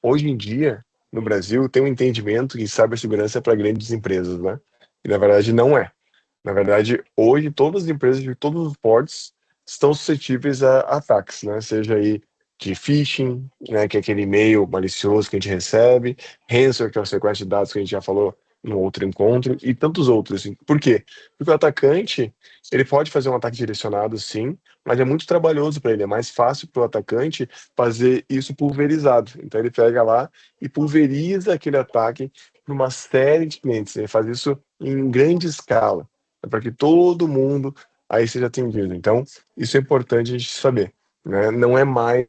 Hoje em dia, no Brasil, tem um entendimento que cibersegurança é para grandes empresas, né? E na verdade não é. Na verdade, hoje todas as empresas de todos os portes estão suscetíveis a ataques, né? Seja aí de phishing, né, que é aquele e-mail malicioso que a gente recebe, ransomware, que é o sequestro de dados que a gente já falou no outro encontro, e tantos outros. Assim. Por quê? Porque o atacante, ele pode fazer um ataque direcionado, sim, mas é muito trabalhoso para ele. É mais fácil para o atacante fazer isso pulverizado. Então ele pega lá e pulveriza aquele ataque para uma série de clientes. Ele faz isso em grande escala para que todo mundo aí seja atendido. Então, isso é importante a gente saber, né? Não é mais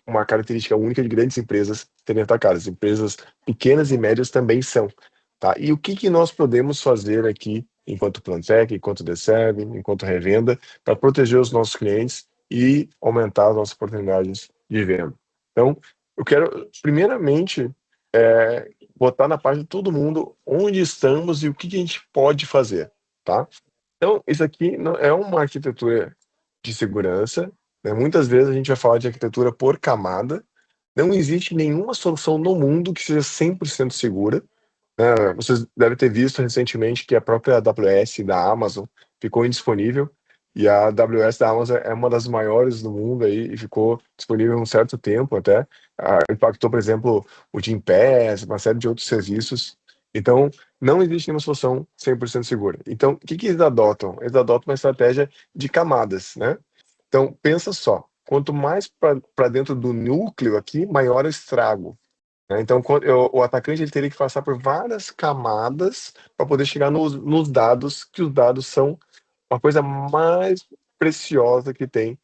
uma característica única de grandes empresas serem atacadas. Empresas pequenas e médias também são, tá? E o que que nós podemos fazer aqui, enquanto Plantec, enquanto DSERV, enquanto revenda, para proteger os nossos clientes e aumentar as nossas oportunidades de venda? Então, eu quero, primeiramente, botar na página de todo mundo onde estamos e o que que a gente pode fazer, tá? Então, isso aqui não é uma arquitetura de segurança, né? Muitas vezes a gente vai falar de arquitetura por camada. Não existe nenhuma solução no mundo que seja 100% segura, né? Vocês devem ter visto recentemente que a própria AWS da Amazon ficou indisponível, e a AWS da Amazon é uma das maiores do mundo aí, e ficou disponível há um certo tempo até. Impactou, por exemplo, o Gympass, uma série de outros serviços. Então, não existe nenhuma solução 100% segura. Então, o que que eles adotam? Eles adotam uma estratégia de camadas, né? Então, pensa só, quanto mais para dentro do núcleo aqui, maior o estrago, né? Então, o atacante ele teria que passar por várias camadas para poder chegar nos dados, que os dados são uma coisa mais preciosa que tem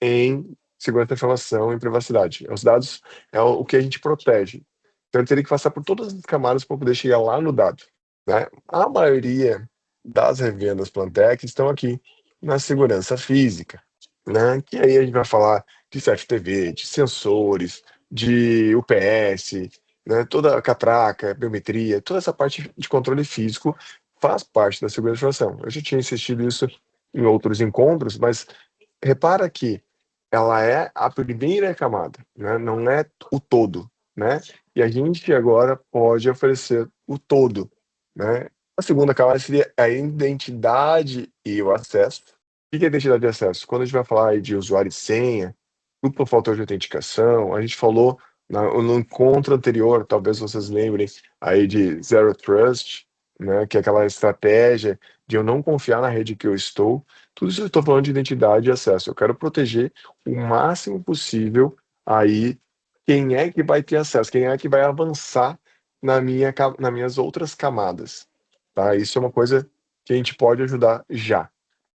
em segurança da informação e privacidade. Os dados é o que a gente protege. Então, ele teria que passar por todas as camadas para poder chegar lá no dado, né? A maioria das revendas Plantec estão aqui na segurança física, né? Que aí a gente vai falar de CFTV, de sensores, de UPS, né? Toda a catraca, biometria, toda essa parte de controle físico faz parte da segurança da informação. Eu já tinha insistido isso em outros encontros, mas repara que ela é a primeira camada, né? Não é o todo, né? E a gente agora pode oferecer o todo, né? A segunda camada seria a identidade e o acesso. O que é identidade e acesso? Quando a gente vai falar aí de usuário e senha, duplo fator de autenticação, a gente falou no encontro anterior, talvez vocês lembrem aí de Zero Trust, né? Que é aquela estratégia de eu não confiar na rede que eu estou. Tudo isso eu estou falando de identidade e acesso. Eu quero proteger o máximo possível aí quem é que vai ter acesso, quem é que vai avançar nas minhas outras camadas, tá? Isso é uma coisa que a gente pode ajudar já.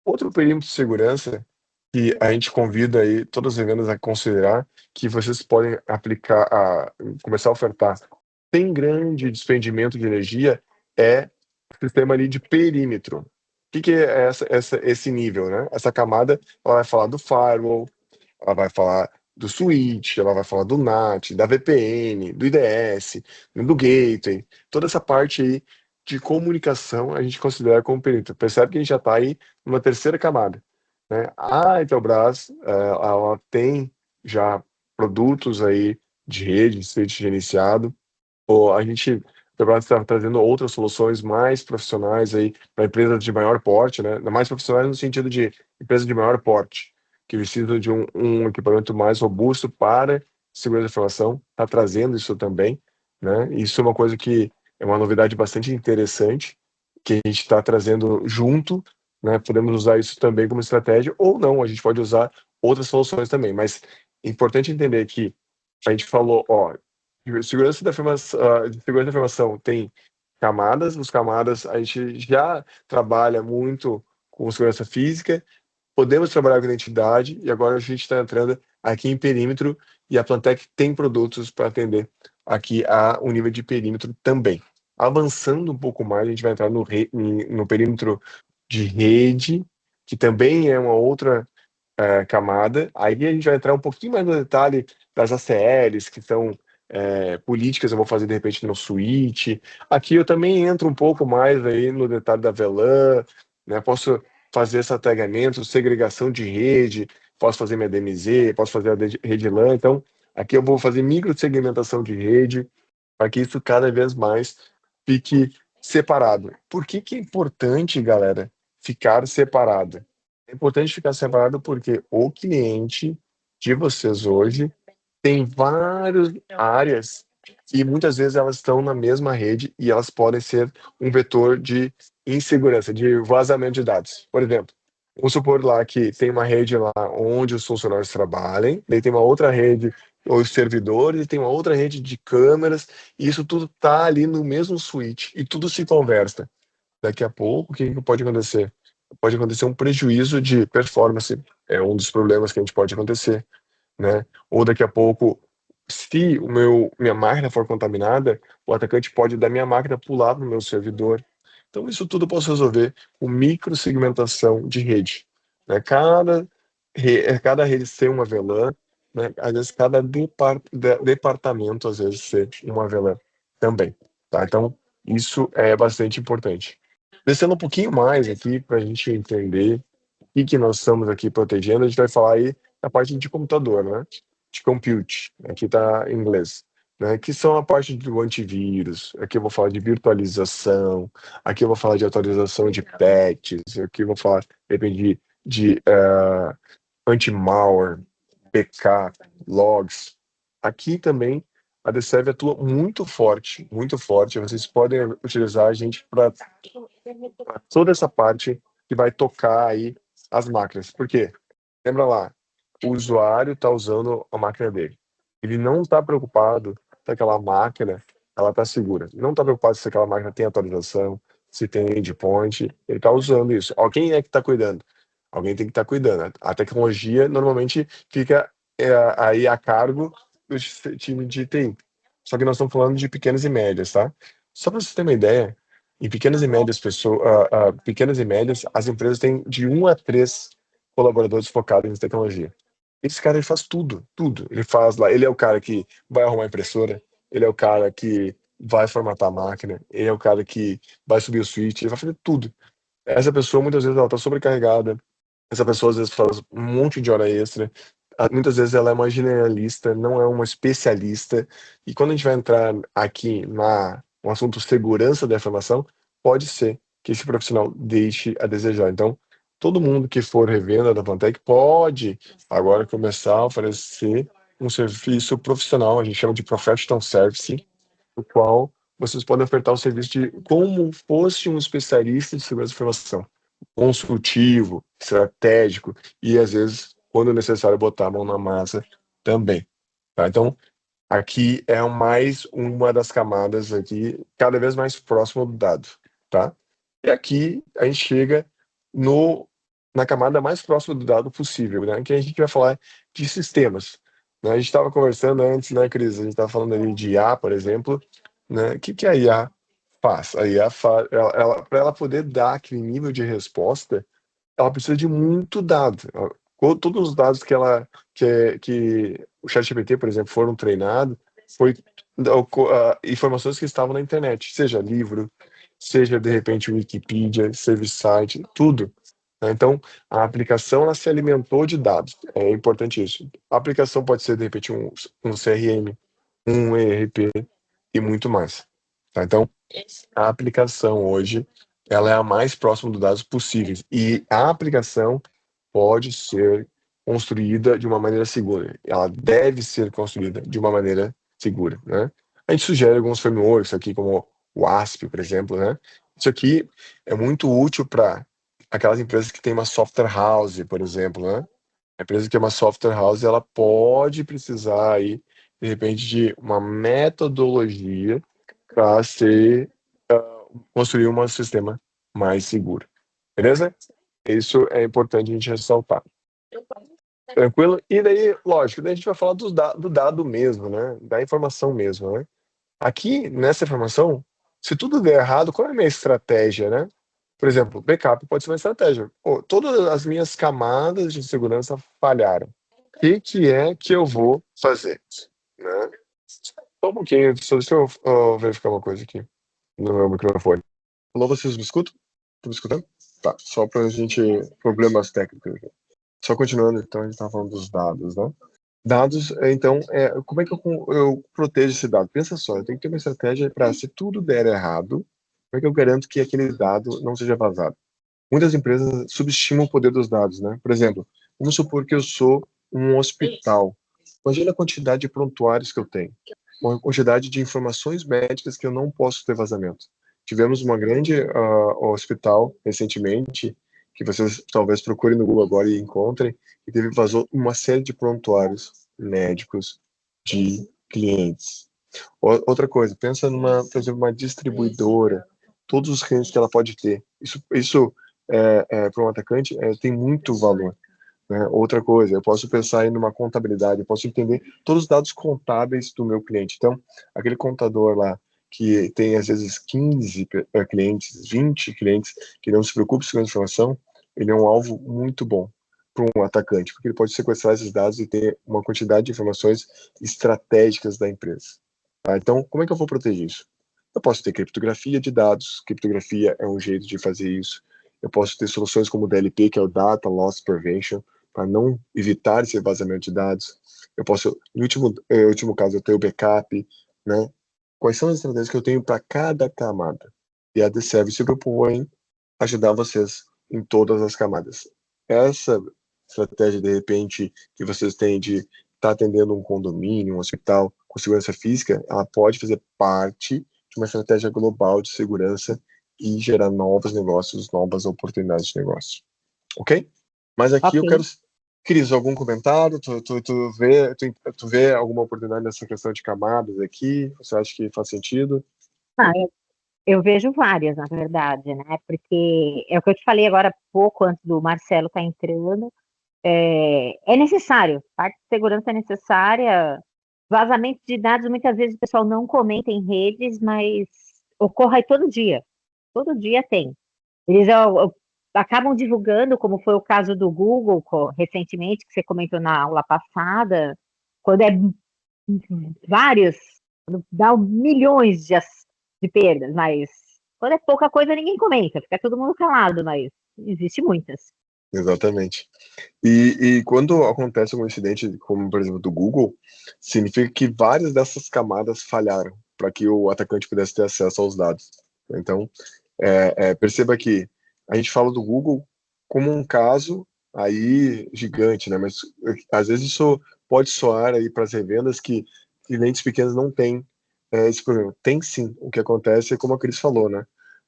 Outro perímetro de segurança que a gente convida aí todas as revendas a considerar, que vocês podem aplicar, começar a ofertar sem grande despendimento de energia, é o sistema ali de perímetro. O que que é esse nível, né? Essa camada, ela vai falar do firewall, ela vai falar do switch, ela vai falar do NAT, da VPN, do IDS, do gateway, toda essa parte aí de comunicação a gente considera como perímetro. Percebe que a gente já está aí numa terceira camada, né? A Intelbras, ela tem já produtos aí de rede, switch gerenciado, ou a gente agora está trazendo outras soluções mais profissionais aí para empresas de maior porte, né? Mais profissionais no sentido de empresas de maior porte, que precisam de um equipamento mais robusto para segurança da informação, está trazendo isso também, né? Isso é uma coisa que é uma novidade bastante interessante, que a gente está trazendo junto, né? Podemos usar isso também como estratégia, ou não, a gente pode usar outras soluções também, mas é importante entender que a gente falou, ó, de segurança da informação tem camadas, os camadas a gente já trabalha muito com segurança física, podemos trabalhar com identidade, e agora a gente está entrando aqui em perímetro, e a Plantec tem produtos para atender aqui o nível de perímetro também. Avançando um pouco mais, a gente vai entrar no perímetro de rede, que também é uma outra camada. Aí a gente vai entrar um pouquinho mais no detalhe das ACLs, que são políticas, eu vou fazer de repente no switch. Aqui eu também entro um pouco mais aí no detalhe da VLAN, né? Posso fazer esse tagamento, segregação de rede, posso fazer minha DMZ, posso fazer a rede LAN. Então, Aqui eu vou fazer microsegmentação de rede para que isso cada vez mais fique separado. Por que que é importante, galera, ficar separado? É importante ficar separado porque o cliente de vocês hoje tem várias áreas e muitas vezes elas estão na mesma rede e elas podem ser um vetor de insegurança, de vazamento de dados. Por exemplo, vamos supor lá que tem uma rede lá onde os funcionários trabalhem, daí tem uma outra rede, os servidores, e tem uma outra rede de câmeras, e isso tudo tá ali no mesmo switch e tudo se conversa. Daqui a pouco, o que que pode acontecer? Pode acontecer um prejuízo de performance, é um dos problemas que a gente pode acontecer, né? Ou daqui a pouco, se minha máquina for contaminada, o atacante pode da minha máquina pular no meu servidor. Então, isso tudo eu posso resolver com microsegmentação de rede, né? Cada rede ser uma VLAN, né? Às vezes cada departamento às vezes ser uma VLAN também, tá? Então, isso é bastante importante. Descendo um pouquinho mais aqui para a gente entender que nós estamos aqui protegendo, a gente vai falar aí da parte de computador, né? De compute, aqui está em inglês, né? Que são a parte do antivírus, aqui eu vou falar de virtualização, aqui eu vou falar de atualização de patches, aqui eu vou falar, depende de anti-malware, backup, logs. Aqui também a DCEV atua muito forte. Vocês podem utilizar a gente para toda essa parte que vai tocar aí as máquinas. Por quê? Lembra lá, o usuário está usando a máquina dele. Ele não está preocupado se aquela máquina ela está segura. Não está preocupado se aquela máquina tem atualização, se tem endpoint. Ele está usando isso. Ó, quem é que está cuidando? Alguém tem que estar cuidando. A tecnologia normalmente fica aí a cargo do time de TI. Só que nós estamos falando de pequenas e médias, tá? Só para você ter uma ideia, em pequenas e médias, as empresas têm de 1 a 3 colaboradores focados em tecnologia. Esse cara ele faz tudo, tudo. Ele faz lá, ele é o cara que vai arrumar a impressora, ele é o cara que vai formatar a máquina, ele é o cara que vai subir o switch, ele vai fazer tudo. Essa pessoa muitas vezes ela está sobrecarregada, essa pessoa às vezes faz um monte de hora extra, muitas vezes ela é uma generalista, não é uma especialista, e quando a gente vai entrar aqui no assunto segurança da informação, pode ser que esse profissional deixe a desejar. Então, todo mundo que for revenda da Pantec pode agora começar a oferecer um serviço profissional, a gente chama de professional service, no qual vocês podem ofertar o serviço de como fosse um especialista de segurança da informação, consultivo, estratégico e, às vezes, quando necessário, botar a mão na massa também. Tá? Então, aqui é mais uma das camadas aqui, cada vez mais próximo do dado. Tá? E aqui a gente chega no, na camada mais próxima do dado possível, né? Que a gente vai falar de sistemas. Né? A gente estava conversando antes, né, Cris? A gente estava falando ali de IA, por exemplo, né? O que que a IA faz? A IA, para ela poder dar aquele nível de resposta, ela precisa de muito dado. Todos os dados que o ChatGPT, por exemplo, foram treinados, foi informações que estavam na internet, seja livro, seja de repente Wikipedia, service site, tudo. Né? Então, a aplicação ela se alimentou de dados. É importante isso. A aplicação pode ser de repente um CRM, um ERP e muito mais. Tá? Então, a aplicação hoje ela é a mais próxima dos dados possíveis e a aplicação pode ser construída de uma maneira segura. Ela deve ser construída de uma maneira segura, né? A gente sugere alguns frameworks aqui, como o ASP, por exemplo, né? Isso aqui é muito útil para aquelas empresas que têm uma software house, por exemplo, né? A empresa que tem uma software house, ela pode precisar aí, de repente, de uma metodologia para ser construir um sistema mais seguro. Beleza? Isso é importante a gente ressaltar. Tranquilo? E daí, lógico, daí a gente vai falar do dado mesmo, né? Da informação mesmo, né? Aqui, nessa informação, se tudo der errado, qual é a minha estratégia, né? Por exemplo, backup pode ser uma estratégia. Pô, todas as minhas camadas de segurança falharam. O que é que eu vou fazer? Né? Só um pouquinho, só deixa eu verificar uma coisa aqui no meu microfone. Alô, vocês me escutam? Estão me escutando? Tá, só pra gente. Problemas técnicos aqui. Só continuando, então, a gente tava falando dos dados, né? Dados, então, como é que eu protejo esse dado? Pensa só, eu tenho que ter uma estratégia para, se tudo der errado, como é que eu garanto que aquele dado não seja vazado? Muitas empresas subestimam o poder dos dados, né? Por exemplo, vamos supor que eu sou um hospital. Imagina a quantidade de prontuários que eu tenho, uma quantidade de informações médicas que eu não posso ter vazamento. Tivemos uma grande hospital recentemente, que vocês talvez procurem no Google agora e encontrem, que vazou uma série de prontuários médicos de clientes. Outra coisa, pensa por exemplo, uma distribuidora, todos os clientes que ela pode ter. Isso para um atacante tem muito valor. Né? Outra coisa, eu posso pensar em uma contabilidade, eu posso entender todos os dados contábeis do meu cliente. Então, aquele contador lá que tem às vezes 15 clientes, 20 clientes, que não se preocupa com a informação, ele é um alvo muito bom para um atacante, porque ele pode sequestrar esses dados e ter uma quantidade de informações estratégicas da empresa. Tá? Então, como é que eu vou proteger isso? Eu posso ter criptografia de dados, criptografia é um jeito de fazer isso. Eu posso ter soluções como o DLP, que é o Data Loss Prevention, para não evitar esse vazamento de dados. Eu posso, no último caso, eu tenho o backup, né? Quais são as estratégias que eu tenho para cada camada? E a DServe se propõe ajudar vocês em todas as camadas. Essa estratégia, de repente, que vocês têm de estar atendendo um condomínio, um hospital com segurança física, ela pode fazer parte de uma estratégia global de segurança e gerar novos negócios, novas oportunidades de negócio. Ok? Mas aqui eu quero... Ok. Cris, algum comentário? Tu vê alguma oportunidade nessa questão de camadas aqui? Você acha que faz sentido? Ah, eu vejo várias, na verdade, né? Porque é o que eu te falei agora há pouco, antes do Marcelo estar entrando. É necessário, parte de segurança é necessária. Vazamento de dados, muitas vezes o pessoal não comenta em redes, mas ocorre aí todo dia. Todo dia tem. Eles acabam divulgando, como foi o caso do Google recentemente, que você comentou na aula passada, quando é vários, quando dá milhões de perdas, mas quando é pouca coisa ninguém comenta, fica todo mundo calado, mas existe muitas. Exatamente. E quando acontece um incidente, como por exemplo do Google, significa que várias dessas camadas falharam para que o atacante pudesse ter acesso aos dados. Então, perceba que a gente fala do Google como um caso aí gigante, né? Mas às vezes isso pode soar aí para as revendas que clientes pequenos não têm esse problema. Tem sim. O que acontece é como a Cris falou, né?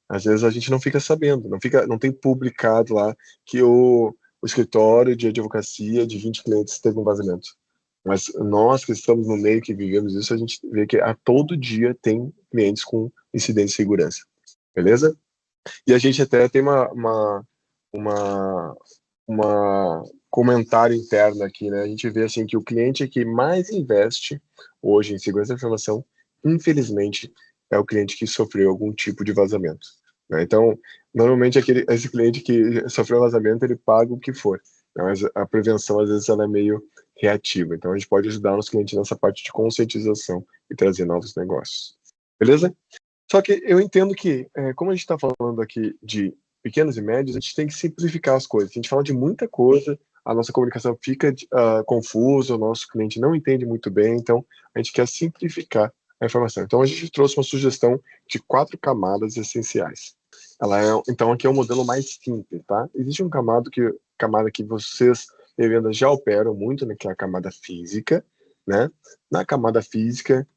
Às vezes a gente não fica sabendo, não tem publicado lá que o escritório de advocacia de 20 clientes teve um vazamento. Mas nós que estamos no meio, que vivemos isso, a gente vê que a todo dia tem clientes com incidentes de segurança. Beleza? E a gente até tem uma, uma comentário interno aqui, né? A gente vê assim que o cliente que mais investe hoje em segurança da informação, infelizmente, é o cliente que sofreu algum tipo de vazamento. Né? Então, normalmente esse cliente que sofreu vazamento, ele paga o que for. Né? Mas a prevenção, às vezes, ela é meio reativa. Então, a gente pode ajudar os clientes nessa parte de conscientização e trazer novos negócios. Beleza? Só que eu entendo que, como a gente está falando aqui de pequenos e médios, a gente tem que simplificar as coisas. A gente fala de muita coisa, a nossa comunicação fica confusa, o nosso cliente não entende muito bem, então a gente quer simplificar a informação. Então a gente trouxe uma sugestão de 4 camadas essenciais. Então aqui é um modelo mais simples, tá? Existe camada que vocês revendas já operam muito, né, que é a camada física, né? Na camada física,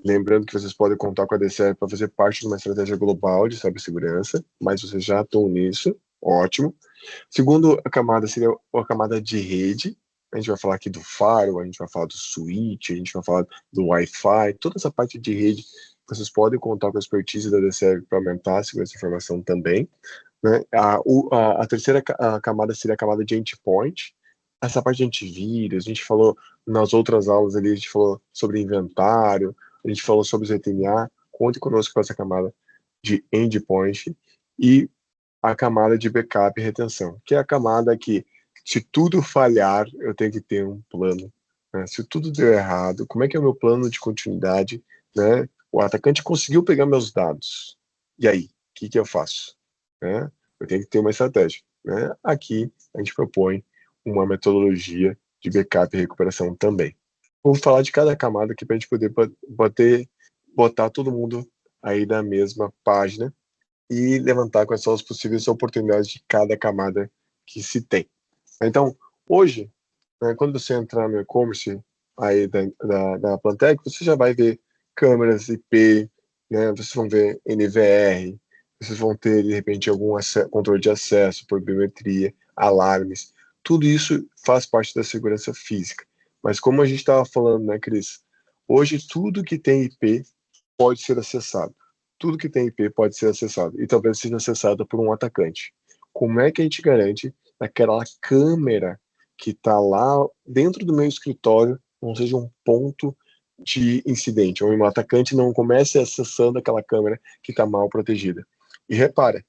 lembrando que vocês podem contar com a DCE para fazer parte de uma estratégia global de cibersegurança, mas vocês já estão nisso, ótimo. Segundo a camada seria a camada de rede. A gente vai falar aqui do firewall, a gente vai falar do switch, a gente vai falar do Wi-Fi, toda essa parte de rede. Vocês podem contar com a expertise da DCE para aumentar a segurança da informação também. Né? A terceira camada seria a camada de endpoint. Essa parte de antivírus, a gente falou nas outras aulas ali, a gente falou sobre inventário, a gente falou sobre o ZTNA. Conte conosco com essa camada de endpoint e a camada de backup e retenção, que é a camada que, se tudo falhar, eu tenho que ter um plano. Né? Se tudo deu errado, como é que é o meu plano de continuidade? Né? O atacante conseguiu pegar meus dados. E aí, o que eu faço? Né? Eu tenho que ter uma estratégia. Né? Aqui, a gente propõe uma metodologia de backup e recuperação também. Vou falar de cada camada aqui para a gente poder botar todo mundo aí na mesma página e levantar quais são as possíveis oportunidades de cada camada que se tem. Então, hoje, né, quando você entrar no e-commerce aí da Plantec, você já vai ver câmeras IP, né, vocês vão ver NVR, vocês vão ter, de repente, algum controle de acesso por biometria, alarmes, tudo isso faz parte da segurança física. Mas como a gente estava falando, né, Cris? Hoje, tudo que tem IP pode ser acessado. Tudo que tem IP pode ser acessado e talvez seja acessado por um atacante. Como é que a gente garante aquela câmera que está lá dentro do meu escritório não seja um ponto de incidente, ou um atacante não comece acessando aquela câmera que está mal protegida? E repara,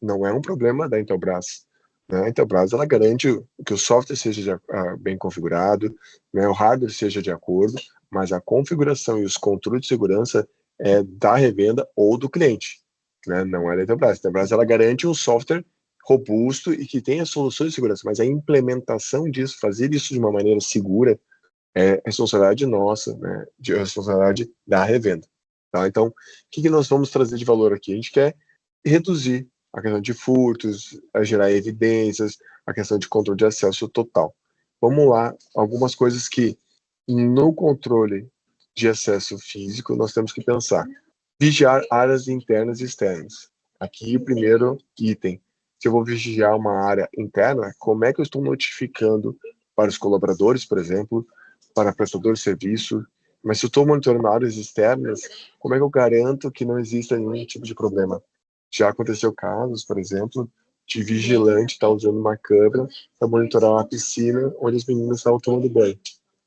não é um problema da Intelbras. Né? A Intelbras ela garante que o software seja bem configurado, né? O hardware seja de acordo, mas a configuração e os controles de segurança é da revenda ou do cliente, né? Não é da Intelbras. A Intelbras ela garante um software robusto e que tenha soluções de segurança, mas a implementação disso, fazer isso de uma maneira segura, é responsabilidade nossa, né? De responsabilidade da revenda. Tá? Então, o que nós vamos trazer de valor aqui? A gente quer reduzir a questão de furtos, a gerar evidências, a questão de controle de acesso total. Vamos lá, algumas coisas que no controle de acesso físico nós temos que pensar. Vigiar áreas internas e externas. Aqui o primeiro item. Se eu vou vigiar uma área interna, como é que eu estou notificando para os colaboradores, por exemplo, para prestadores de serviço? Mas se eu estou monitorando áreas externas, como é que eu garanto que não exista nenhum tipo de problema? Já aconteceu casos, por exemplo, de vigilante estar usando uma câmera para monitorar uma piscina onde as meninas estavam tomando banho.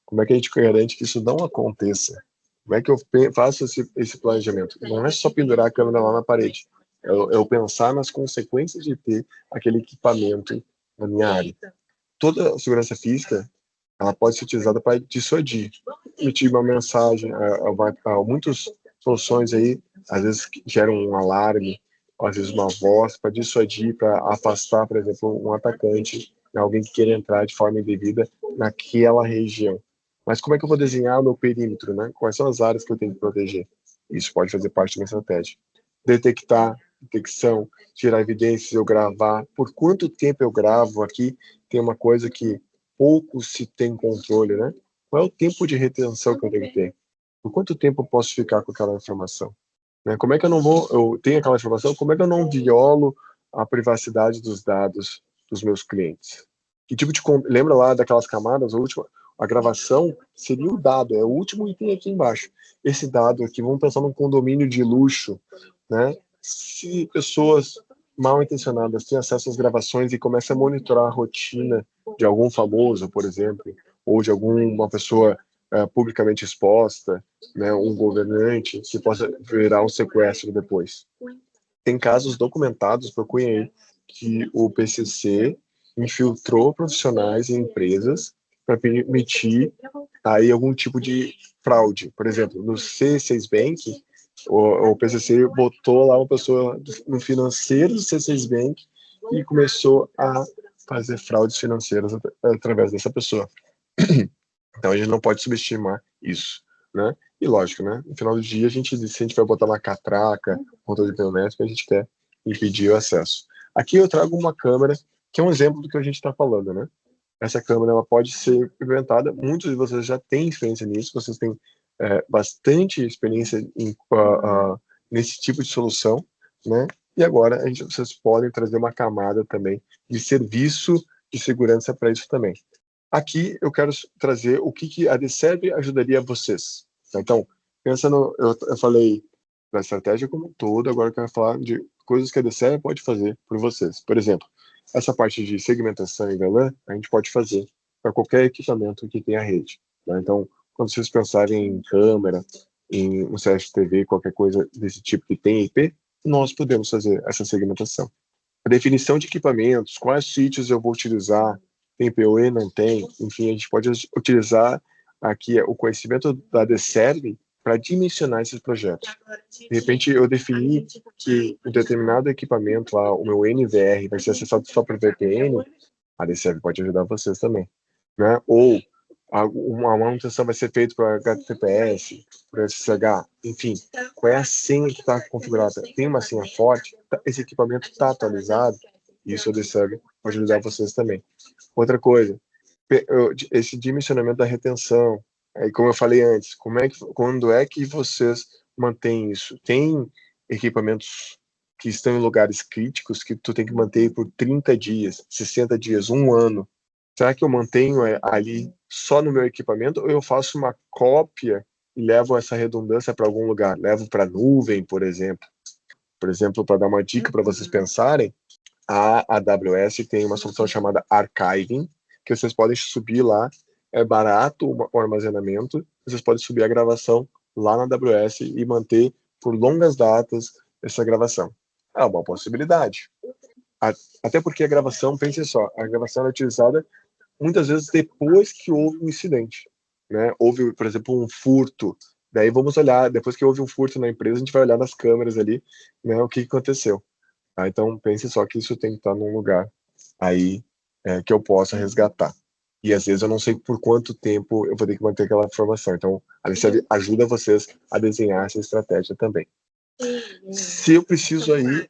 Como é que a gente garante que isso não aconteça? Como é que eu faço esse planejamento? Não é só pendurar a câmera lá na parede. É eu pensar nas consequências de ter aquele equipamento na minha área. Toda a segurança física, ela pode ser utilizada para dissuadir, emitir uma mensagem. Há muitas soluções aí, às vezes geram um alarme, às vezes uma voz para dissuadir, para afastar, por exemplo, um atacante, alguém que queira entrar de forma indevida naquela região. Mas como é que eu vou desenhar o meu perímetro, né? Quais são as áreas que eu tenho que proteger? Isso pode fazer parte da minha estratégia. Detectar, detecção, tirar evidências, eu gravar. Por quanto tempo eu gravo aqui? Tem uma coisa que pouco se tem controle, né? Qual é o tempo de retenção que eu tenho que ter? Por quanto tempo eu posso ficar com aquela informação? Né? Como é que eu tenho aquela informação, como é que eu não violo a privacidade dos dados dos meus clientes? Que tipo de, lembra lá daquelas camadas, a gravação seria o dado, é o último item aqui embaixo. Esse dado aqui, vamos pensar num condomínio de luxo, né? Se pessoas mal intencionadas têm acesso às gravações e começam a monitorar a rotina de algum famoso, por exemplo, ou de alguma pessoa publicamente exposta, né, um governante, que possa virar um sequestro depois. Tem casos documentados, procurem aí, que o PCC infiltrou profissionais em empresas para permitir aí algum tipo de fraude. Por exemplo, no C6 Bank, o PCC botou lá uma pessoa no financeiro do C6 Bank e começou a fazer fraudes financeiras através dessa pessoa. Então a gente não pode subestimar isso, né? E lógico, né? No final do dia, se a gente vai botar uma catraca, controle biométrico, a gente quer impedir o acesso. Aqui eu trago uma câmera, que é um exemplo do que a gente está falando, né? Essa câmera ela pode ser implementada, muitos de vocês já têm experiência nisso, vocês têm bastante experiência nesse tipo de solução, né? E agora vocês podem trazer uma camada também de serviço de segurança para isso também. Aqui eu quero trazer o que a DSERV ajudaria vocês. Então, pensando, eu falei da estratégia como um todo, agora eu quero falar de coisas que a DSERV pode fazer por vocês. Por exemplo, essa parte de segmentação em VLAN, a gente pode fazer para qualquer equipamento que tenha rede. Né? Então, quando vocês pensarem em câmera, em um CFTV, qualquer coisa desse tipo que tem IP, nós podemos fazer essa segmentação. A definição de equipamentos, quais sítios eu vou utilizar, tem PoE, não tem, enfim, a gente pode utilizar aqui o conhecimento da DSERV para dimensionar esses projetos. De repente, eu defini que um determinado equipamento, lá, o meu NVR, vai ser acessado só por VPN, a DSERV pode ajudar vocês também. Né? Ou uma manutenção vai ser feita para HTTPS, para SSH, enfim, qual é a senha que está configurada? Tem uma senha forte? Esse equipamento está atualizado? Isso o DServe pode ajudar vocês também. Outra coisa, esse dimensionamento da retenção, aí como eu falei antes, quando é que vocês mantêm isso? Tem equipamentos que estão em lugares críticos que tu tem que manter por 30 dias, 60 dias, um ano. Será que eu mantenho ali só no meu equipamento ou eu faço uma cópia e levo essa redundância para algum lugar? Levo para a nuvem, por exemplo. Por exemplo, para dar uma dica para vocês pensarem, a AWS tem uma solução chamada Archiving, que vocês podem subir lá, é barato o armazenamento, vocês podem subir a gravação lá na AWS e manter por longas datas essa gravação. É uma possibilidade. Até porque a gravação, pense só, a gravação é utilizada muitas vezes depois que houve um incidente, né? Houve, por exemplo, um furto, daí vamos olhar, depois que houve um furto na empresa, a gente vai olhar nas câmeras ali, né, o que aconteceu. Tá? Então, pense só que isso tem que estar num lugar aí que eu possa resgatar. E às vezes eu não sei por quanto tempo eu vou ter que manter aquela informação. Então, a Alice ajuda vocês a desenhar essa estratégia também. Se eu preciso aí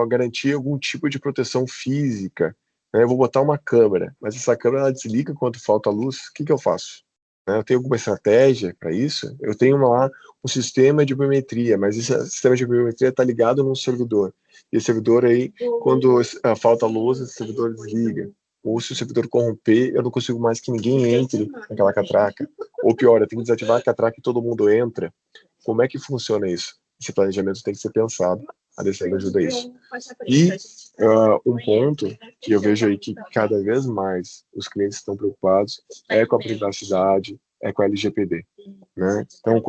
garantir algum tipo de proteção física, né, eu vou botar uma câmera, mas essa câmera ela desliga quando falta luz, o que que eu faço? Eu tenho alguma estratégia para isso? Eu tenho lá um sistema de biometria, mas esse sistema de biometria está ligado num servidor. E esse servidor aí, quando falta luz, esse servidor desliga. Ou se o servidor corromper, eu não consigo mais que ninguém entre naquela catraca. Ou pior, eu tenho que desativar a catraca e todo mundo entra. Como é que funciona isso? Esse planejamento tem que ser pensado. A DCM ajuda isso. E um ponto que eu vejo aí que cada vez mais os clientes estão preocupados é com a privacidade, é com a LGPD. Né? Então,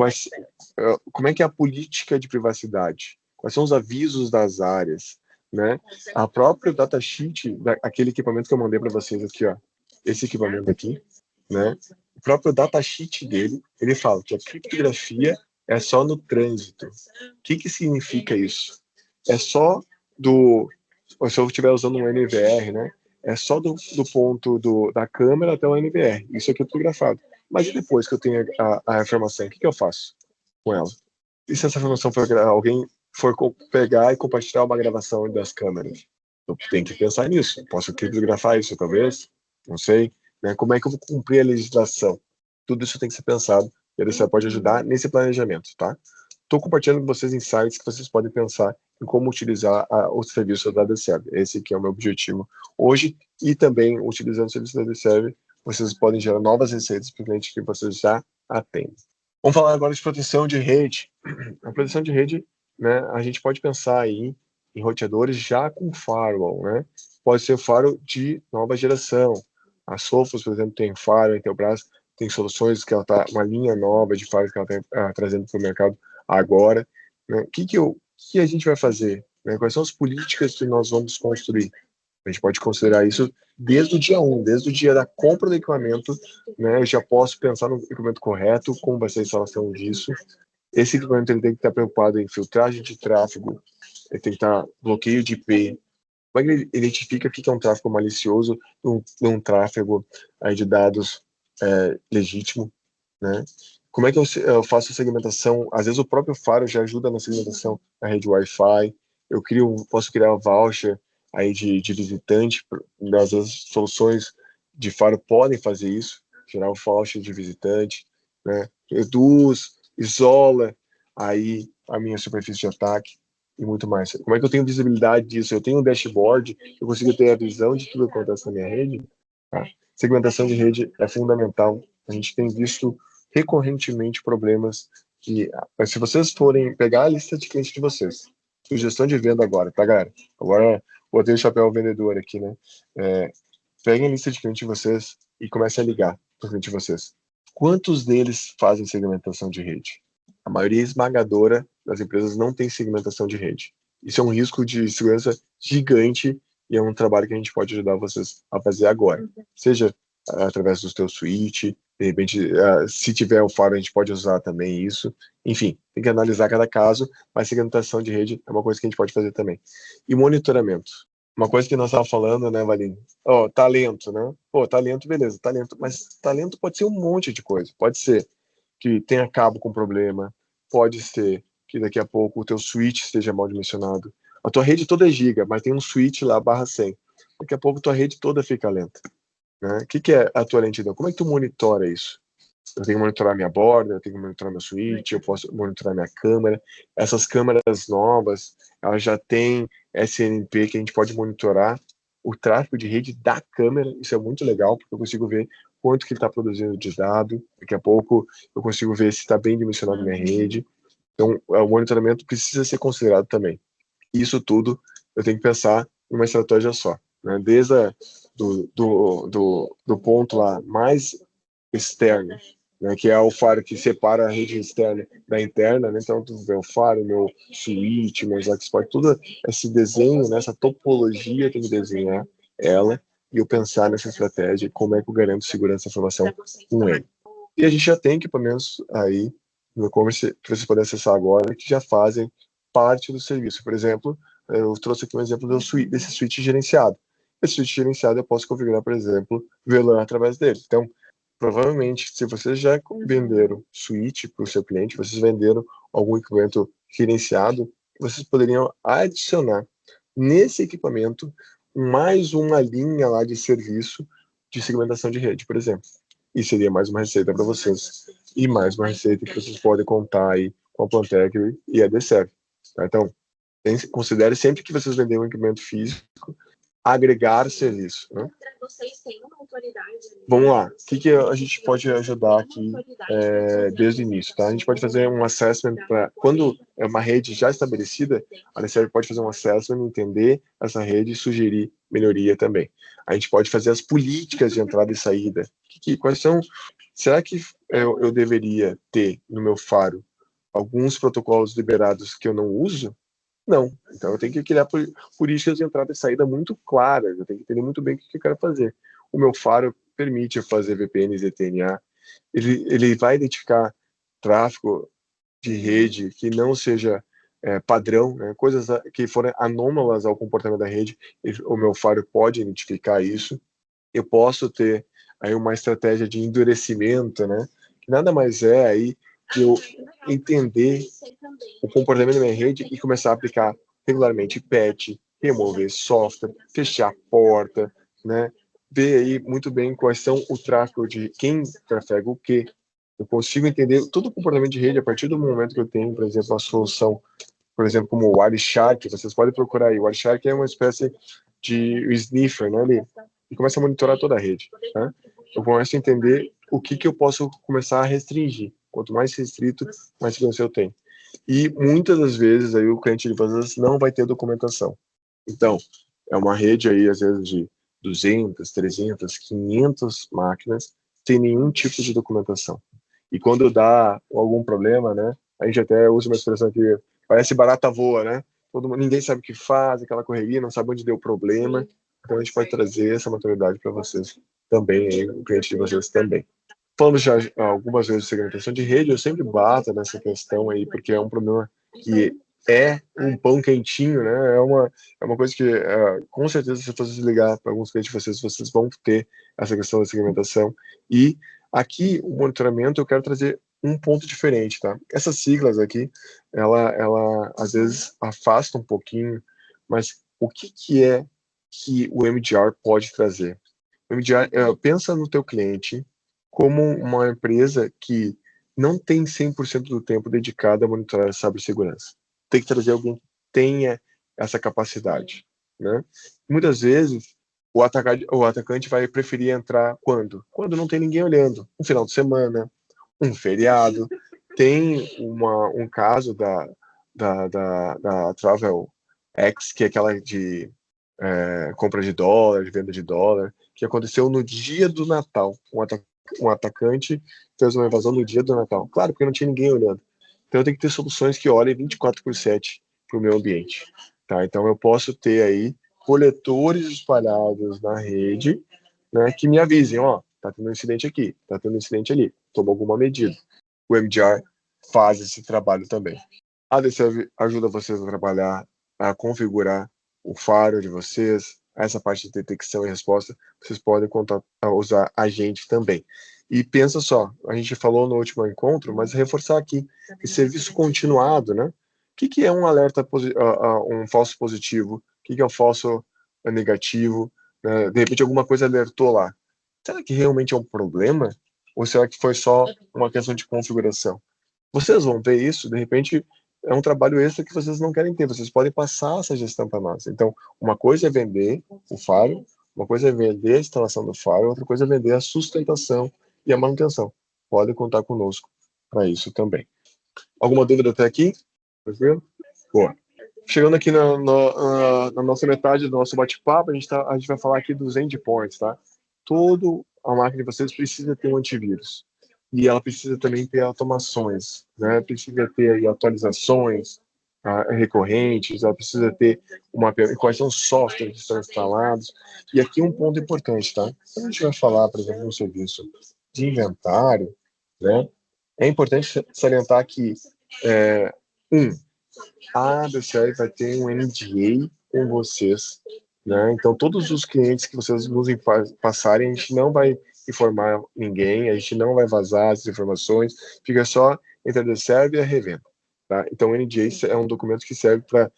como é que é a política de privacidade? Quais são os avisos das áreas? Né? A própria datasheet, aquele equipamento que eu mandei para vocês aqui, ó, esse equipamento aqui, né? O próprio datasheet dele, ele fala que a criptografia é só no trânsito. O que que significa isso? É só se eu estiver usando um NVR, né? É só do ponto da câmera até o NVR. Isso é criptografado. Mas e depois que eu tenho a informação, o que que eu faço com ela? E se essa informação alguém for pegar e compartilhar uma gravação das câmeras? Eu tenho que pensar nisso. Posso criptografar isso, talvez? Não sei. Né? Como é que eu vou cumprir a legislação? Tudo isso tem que ser pensado e a DCE pode ajudar nesse planejamento, tá? Estou compartilhando com vocês insights que vocês podem pensar em como utilizar o serviço da DCEV. Esse que é o meu objetivo hoje e também, utilizando o serviço da DCEV, vocês podem gerar novas receitas para o cliente que vocês já atendem. Vamos falar agora de proteção de rede. A proteção de rede, né, a gente pode pensar aí em roteadores já com firewall, né? Pode ser firewall de nova geração. A Sophos, por exemplo, tem firewall, a Intelbras tem soluções que ela está, uma linha nova de firewall que ela está trazendo para o mercado agora. Né? O que a gente vai fazer? Né? Quais são as políticas que nós vamos construir? A gente pode considerar isso desde o dia 1, desde o dia da compra do equipamento, né? Eu já posso pensar no equipamento correto, como vai ser a instalação disso. Esse equipamento ele tem que estar preocupado em filtragem de tráfego, ele tem que estar bloqueio de IP. Como é que ele identifica o que é um tráfego malicioso e um tráfego aí de dados legítimo, né? Como é que eu faço a segmentação? Às vezes o próprio Faro já ajuda na segmentação da rede Wi-Fi. Posso criar um voucher aí de visitante. Às vezes soluções de Faro podem fazer isso, gerar um voucher de visitante, né? Reduz, isola aí a minha superfície de ataque e muito mais. Como é que eu tenho visibilidade disso? Eu tenho um dashboard, eu consigo ter a visão de tudo que acontece na minha rede. Tá? Segmentação de rede é fundamental. A gente tem visto recorrentemente problemas que, se vocês forem pegar a lista de clientes de vocês, sugestão de venda agora, tá, galera? Agora, botei o chapéu vendedor aqui, né? Peguem a lista de clientes de vocês e comecem a ligar para os clientes de vocês. Quantos deles fazem segmentação de rede? A maioria esmagadora das empresas não tem segmentação de rede. Isso é um risco de segurança gigante e é um trabalho que a gente pode ajudar vocês a fazer agora. Seja através do teu switch, de repente, se tiver o Faro, a gente pode usar também isso. Enfim, tem que analisar cada caso, mas segmentação de rede é uma coisa que a gente pode fazer também. E monitoramento. Uma coisa que nós estávamos falando, né, Valine? Ó, talento, né? Pô, talento, beleza, talento, mas talento pode ser um monte de coisa. Pode ser que tenha cabo com problema, pode ser que daqui a pouco o teu switch esteja mal dimensionado. A tua rede toda é giga, mas tem um switch lá barra 100. Daqui a pouco tua rede toda fica lenta, né? O que que é a tua lentidão? Como é que tu monitora isso? Eu tenho que monitorar minha borda, eu tenho que monitorar meu switch, eu posso monitorar minha câmera. Essas câmeras novas, elas já têm SNP que a gente pode monitorar o tráfego de rede da câmera. Isso é muito legal, porque eu consigo ver quanto que ele está produzindo de dado. Daqui a pouco eu consigo ver se está bem dimensionado minha rede. Então, o monitoramento precisa ser considerado também. Isso tudo eu tenho que pensar em uma estratégia só, né? Desde do ponto lá mais externo, né, que é o faro que separa a rede externa da interna, né? Então, tu vê o faro, meu switch, meus export, tudo esse desenho, né, essa topologia, eu tenho que desenhar ela e eu pensar nessa estratégia, como é que eu garanto segurança da informação com ele. E a gente já tem equipamentos aí no e-commerce que vocês podem acessar agora, que já fazem parte do serviço. Por exemplo, eu trouxe aqui um exemplo desse switch gerenciado. Esse switch gerenciado eu posso configurar, por exemplo, VLAN através dele. Então, provavelmente, se vocês já venderam switch para o seu cliente, vocês venderam algum equipamento gerenciado, vocês poderiam adicionar nesse equipamento mais uma linha lá de serviço de segmentação de rede, por exemplo. E seria mais uma receita para vocês. E mais uma receita que vocês podem contar aí com a Plantec e a DCEV. Tá? Então, considere sempre que vocês venderem um equipamento físico, agregar serviço. Né? Vamos lá, o que a gente pode ajudar aqui desde o início? Tá? A gente pode fazer um assessment para quando é uma rede já estabelecida, a DCEV pode fazer um assessment, entender essa rede e sugerir melhoria também. A gente pode fazer as políticas de entrada e saída. Quais são? Será que eu deveria ter no meu faro alguns protocolos liberados que eu não uso? Não. Então eu tenho que criar políticas de entrada e saída muito claras. Eu tenho que entender muito bem o que eu quero fazer. O meu faro permite eu fazer VPN e ZTNA. Ele vai identificar tráfego de rede que não seja padrão, né? Coisas que forem anômalas ao comportamento da rede. O meu faro pode identificar isso. Eu posso ter aí uma estratégia de endurecimento, né? Que nada mais é aí que eu entender o comportamento da minha rede e começar a aplicar regularmente patch, remover software, fechar a porta, né? Ver aí muito bem quais são o tráfego de quem trafega o quê. Eu consigo entender todo o comportamento de rede a partir do momento que eu tenho, por exemplo, uma solução, por exemplo, como o Wireshark. Vocês podem procurar aí. O Wireshark é uma espécie de sniffer, né? E começa a monitorar toda a rede. Né? Eu começo a entender o que eu posso começar a restringir. Quanto mais restrito, mais segurança eu tenho. E muitas das vezes aí o cliente de vocês não vai ter documentação. Então, é uma rede aí, às vezes, de 200, 300, 500 máquinas, sem nenhum tipo de documentação. E quando dá algum problema, né, a gente até usa uma expressão que parece barata voa, né? Ninguém sabe o que faz, aquela correria, não sabe onde deu o problema. Então, a gente pode trazer essa maturidade para vocês também, aí, o cliente de vocês também. Falando já algumas vezes de segmentação de rede, eu sempre bato nessa questão aí, porque é um problema que é um pão quentinho, né? É uma coisa que, com certeza, se vocês ligar para alguns clientes de vocês vão ter essa questão da segmentação. E aqui, o monitoramento, eu quero trazer um ponto diferente, tá? Essas siglas aqui, ela às vezes afasta um pouquinho, mas o que é que o MDR pode trazer? O MDR, pensa no teu cliente como uma empresa que não tem 100% do tempo dedicado a monitorar a cibersegurança. Tem que trazer alguém que tenha essa capacidade, né? Muitas vezes o atacante vai preferir entrar quando? Quando não tem ninguém olhando. Um final de semana, um feriado. Tem um caso da Travel X, que é aquela de compra de dólar, de venda de dólar, que aconteceu no dia do Natal. Um atacante fez uma invasão no dia do Natal. Claro, porque não tinha ninguém olhando. Então eu tenho que ter soluções que olhem 24/7 para o meu ambiente. Tá? Então eu posso ter aí coletores espalhados na rede, né, que me avisem, ó, tá tendo um incidente aqui, tá tendo um incidente ali, toma alguma medida. O MDR faz esse trabalho também. A DCEV ajuda vocês a trabalhar, a configurar o firewall de vocês, essa parte de detecção e resposta, vocês podem contar, usar a gente também. E pensa só, a gente falou no último encontro, mas reforçar aqui, esse serviço continuado, né? O que é um alerta, um falso positivo? O que é um falso negativo? Né? De repente alguma coisa alertou lá. Será que realmente é um problema? Ou será que foi só uma questão de configuração? Vocês vão ver isso, de repente é um trabalho extra que vocês não querem ter, vocês podem passar essa gestão para nós. Então, uma coisa é vender o Faro, uma coisa é vender a instalação do Faro, outra coisa é vender a sustentação e a manutenção. Podem contar conosco para isso também. Alguma dúvida até aqui? Tranquilo? Boa. Chegando aqui na nossa metade do nosso bate-papo, a gente vai falar aqui dos endpoints, tá? Toda a máquina de vocês precisa ter um antivírus. E ela precisa também ter automações, né? Precisa ter aí atualizações recorrentes, ela precisa ter quais são os softwares que estão instalados. E aqui um ponto importante, tá? Quando a gente vai falar, por exemplo, no serviço de inventário, né? É importante salientar que, um, a ADCL vai ter um NDA com vocês, né? Então, todos os clientes que vocês nos passarem, a gente não vai informar ninguém, a gente não vai vazar as informações, fica só entre a DCERV e a revenda, tá? Então, o NDA é um documento que serve para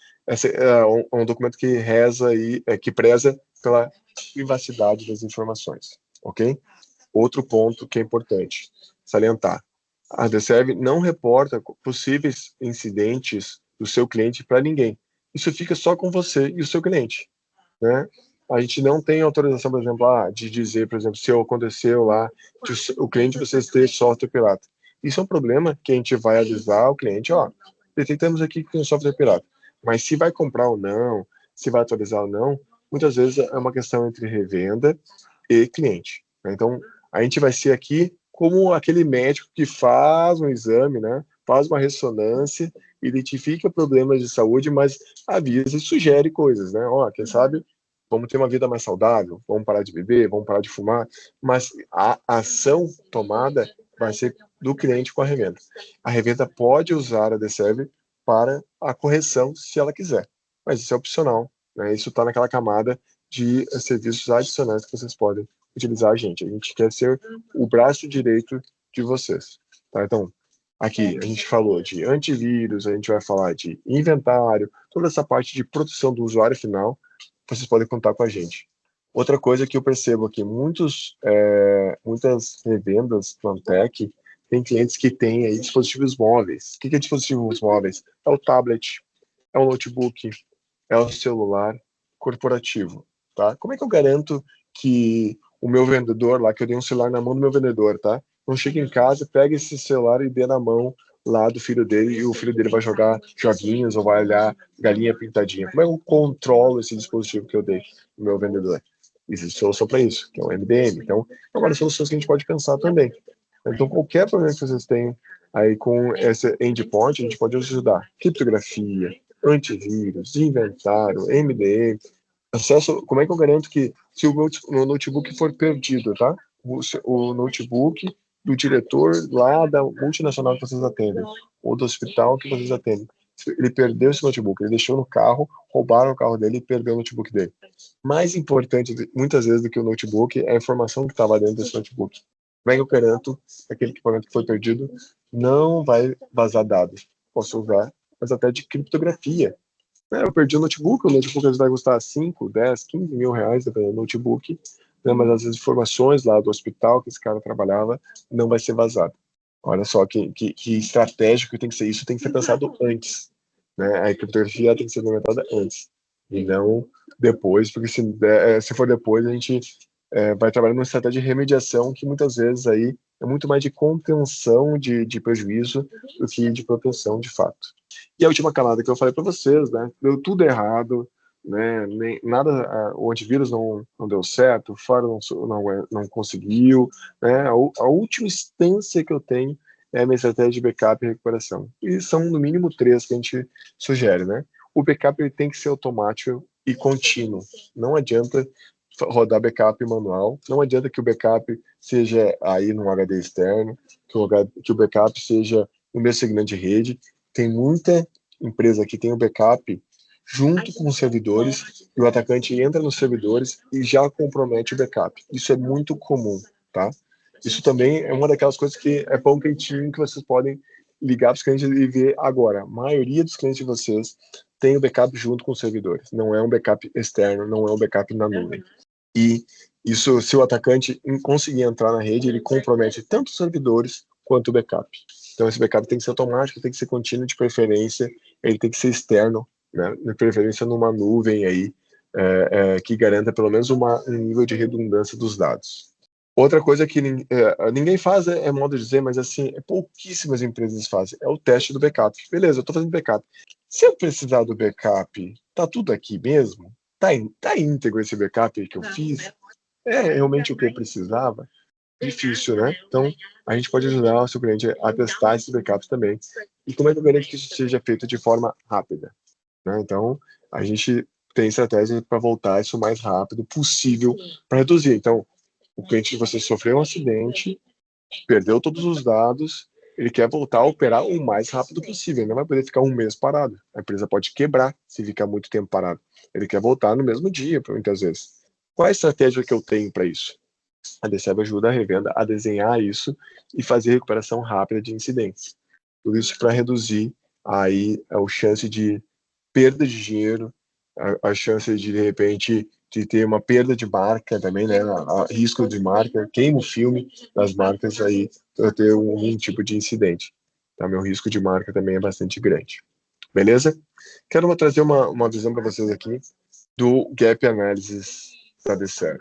um documento que reza e que preza pela privacidade das informações, ok? Outro ponto que é importante salientar: a DCERV não reporta possíveis incidentes do seu cliente para ninguém. Isso fica só com você e o seu cliente, né? A gente não tem autorização, por exemplo, de dizer, por exemplo, se aconteceu lá, de o cliente de vocês ter software pirata. Isso é um problema que a gente vai avisar o cliente, ó, detectamos aqui que tem software pirata. Mas se vai comprar ou não, se vai atualizar ou não, muitas vezes é uma questão entre revenda e cliente, né? Então, a gente vai ser aqui como aquele médico que faz um exame, né? Faz uma ressonância, identifica problemas de saúde, mas avisa e sugere coisas, né? Ó, quem sabe vamos ter uma vida mais saudável, vamos parar de beber, vamos parar de fumar, mas a ação tomada vai ser do cliente com a revenda. A revenda pode usar a DServe para a correção, se ela quiser, mas isso é opcional, né? Isso está naquela camada de serviços adicionais que vocês podem utilizar a gente. A gente quer ser o braço direito de vocês, tá? Então, aqui a gente falou de antivírus, a gente vai falar de inventário, toda essa parte de proteção do usuário final, vocês podem contar com a gente. Outra coisa que eu percebo aqui, muitas revendas Plantec tem clientes que têm aí dispositivos móveis. O que é dispositivos móveis? É o tablet, é o notebook, é o celular corporativo, tá? Como é que eu garanto que o meu vendedor lá, que eu dei um celular na mão do meu vendedor, tá? Não chega em casa, pega esse celular e dê na mão lá do filho dele e o filho dele vai jogar joguinhos ou vai olhar galinha pintadinha. Como é que eu controlo esse dispositivo que eu dei no meu vendedor? Existe solução para isso, que é o MDM. Então, é uma das soluções que a gente pode pensar também. Então, qualquer problema que vocês tenham aí com esse endpoint, a gente pode ajudar. Criptografia, antivírus, inventário, MDM, acesso. Como é que eu garanto que se o meu notebook for perdido, tá? O notebook do diretor lá da multinacional que vocês atendem, ou do hospital que vocês atendem, ele perdeu esse notebook, ele deixou no carro, roubaram o carro dele e perdeu o notebook dele. Mais importante, muitas vezes, do que o notebook é a informação que estava dentro desse notebook. Como é que eu garanto que aquele equipamento que foi perdido não vai vazar dados? Posso usar, mas até de criptografia. Eu perdi o notebook às vezes vai custar 5, 10, 15 mil reais, dependendo do notebook, né? Mas as informações lá do hospital que esse cara trabalhava não vai ser vazado. Olha só que estratégico tem que ser isso, tem que ser pensado antes, né? A criptografia tem que ser implementada antes, e não depois, porque se for depois, a gente vai trabalhar numa estratégia de remediação que muitas vezes aí é muito mais de contenção de prejuízo do que de proteção de fato. E a última camada que eu falei para vocês, né? Deu tudo errado, né? Nem, nada, o antivírus não deu certo, o Faro não conseguiu, né? A última instância que eu tenho é a minha estratégia de backup e recuperação. E são no mínimo três que a gente sugere, né? O backup ele tem que ser automático e contínuo. Não adianta rodar backup manual, não adianta que o backup seja aí num HD externo, que o backup seja no meu segmento de rede. Tem muita empresa que tem o backup junto com os servidores, e o atacante entra nos servidores e já compromete o backup. Isso é muito comum, tá? Isso também é uma daquelas coisas que é pão quentinho que vocês podem ligar para os clientes e ver agora. A maioria dos clientes de vocês tem o backup junto com os servidores. Não é um backup externo, não é um backup na nuvem. E isso, se o atacante conseguir entrar na rede, ele compromete tanto os servidores quanto o backup. Então, esse backup tem que ser automático, tem que ser contínuo de preferência, ele tem que ser externo, né? De preferência numa nuvem aí, que garanta pelo menos um nível de redundância dos dados. Outra coisa que ninguém faz, é modo de dizer, mas assim, pouquíssimas empresas fazem, é o teste do backup. Beleza, eu estou fazendo backup. Se eu precisar do backup, tá tudo aqui mesmo? Tá íntegro esse backup que eu fiz? É realmente o que eu precisava? Difícil, né? Então, a gente pode ajudar o seu cliente a testar esses backups também. E como é que eu garanto que isso seja feito de forma rápida? Né? Então, a gente tem estratégia para voltar isso o mais rápido possível para reduzir. Então, o cliente de você sofreu um acidente, perdeu todos os dados, ele quer voltar a operar o mais rápido possível. Ele não vai poder ficar um mês parado. A empresa pode quebrar se ficar muito tempo parado. Ele quer voltar no mesmo dia, muitas vezes. Qual a estratégia que eu tenho para isso? A DCEV ajuda a revenda a desenhar isso e fazer recuperação rápida de incidentes. Tudo isso para reduzir aí a chance de perda de dinheiro, a chance de repente, de ter uma perda de marca também, né? Risco de marca, queima o filme das marcas aí, para ter algum tipo de incidente. Tá? Meu risco de marca também é bastante grande. Beleza? Quero trazer uma visão para vocês aqui do Gap Analysis da DCEV.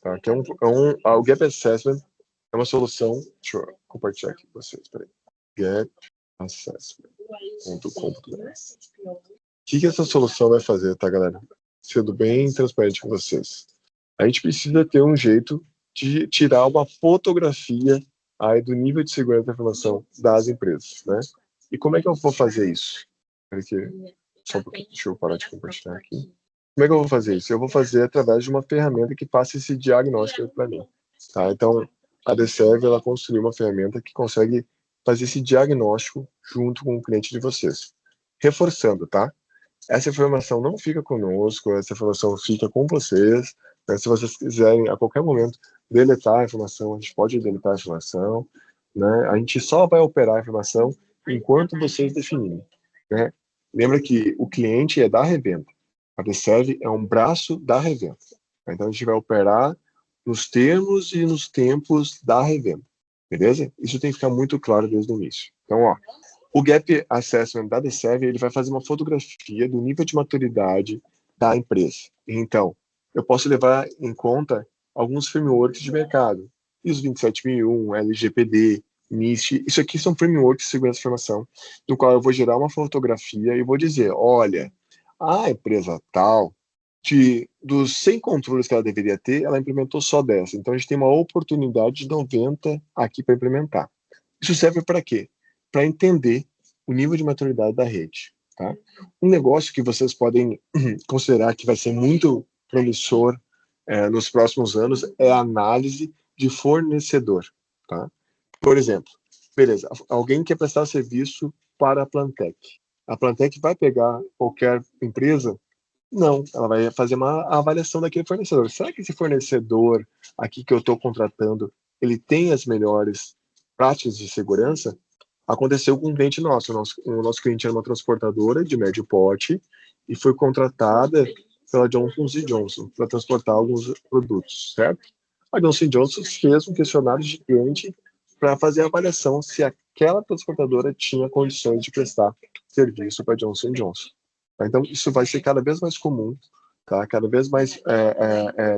Tá? Que o Gap Assessment é uma solução. Deixa eu compartilhar aqui com vocês. Peraí. gapassessment.com.br. O que essa solução vai fazer, tá, galera? Sendo bem transparente com vocês. A gente precisa ter um jeito de tirar uma fotografia aí do nível de segurança da informação das empresas, né? E como é que eu vou fazer isso? Só um pouquinho, deixa eu parar de compartilhar aqui. Como é que eu vou fazer isso? Eu vou fazer através de uma ferramenta que faça esse diagnóstico para mim. Tá? Então, a DCEV, ela construiu uma ferramenta que consegue fazer esse diagnóstico junto com o cliente de vocês. Reforçando, tá? Essa informação não fica conosco, essa informação fica com vocês. Né? Se vocês quiserem, a qualquer momento, deletar a informação, a gente pode deletar a informação. Né? A gente só vai operar a informação enquanto vocês definirem. Né? Lembra que o cliente é da revenda. A DCEV é um braço da revenda. Então, a gente vai operar nos termos e nos tempos da revenda. Beleza? Isso tem que ficar muito claro desde o início. Então, ó, o Gap Assessment da DCEV, ele vai fazer uma fotografia do nível de maturidade da empresa. Então, eu posso levar em conta alguns frameworks de mercado. ISO 27001, LGPD, NIST. Isso aqui são frameworks de segurança da informação, no qual eu vou gerar uma fotografia e vou dizer, olha, a empresa tal, dos 100 controles que ela deveria ter, ela implementou só 10. Então, a gente tem uma oportunidade de 90 aqui para implementar. Isso serve para quê? Para entender o nível de maturidade da rede. Tá? Um negócio que vocês podem considerar que vai ser muito promissor nos próximos anos é a análise de fornecedor. Tá? Por exemplo, beleza, alguém quer prestar serviço para a Plantec. A Plantec vai pegar qualquer empresa? Não, ela vai fazer uma avaliação daquele fornecedor. Será que esse fornecedor aqui que eu estou contratando, ele tem as melhores práticas de segurança? Aconteceu com um cliente nosso. O nosso cliente era uma transportadora de médio porte e foi contratada pela Johnson Johnson para transportar alguns produtos, certo? A Johnson Johnson fez um questionário gigante para fazer a avaliação se aquela transportadora tinha condições de prestar serviço para Johnson Johnson. Então, isso vai ser cada vez mais comum, tá? Cada vez mais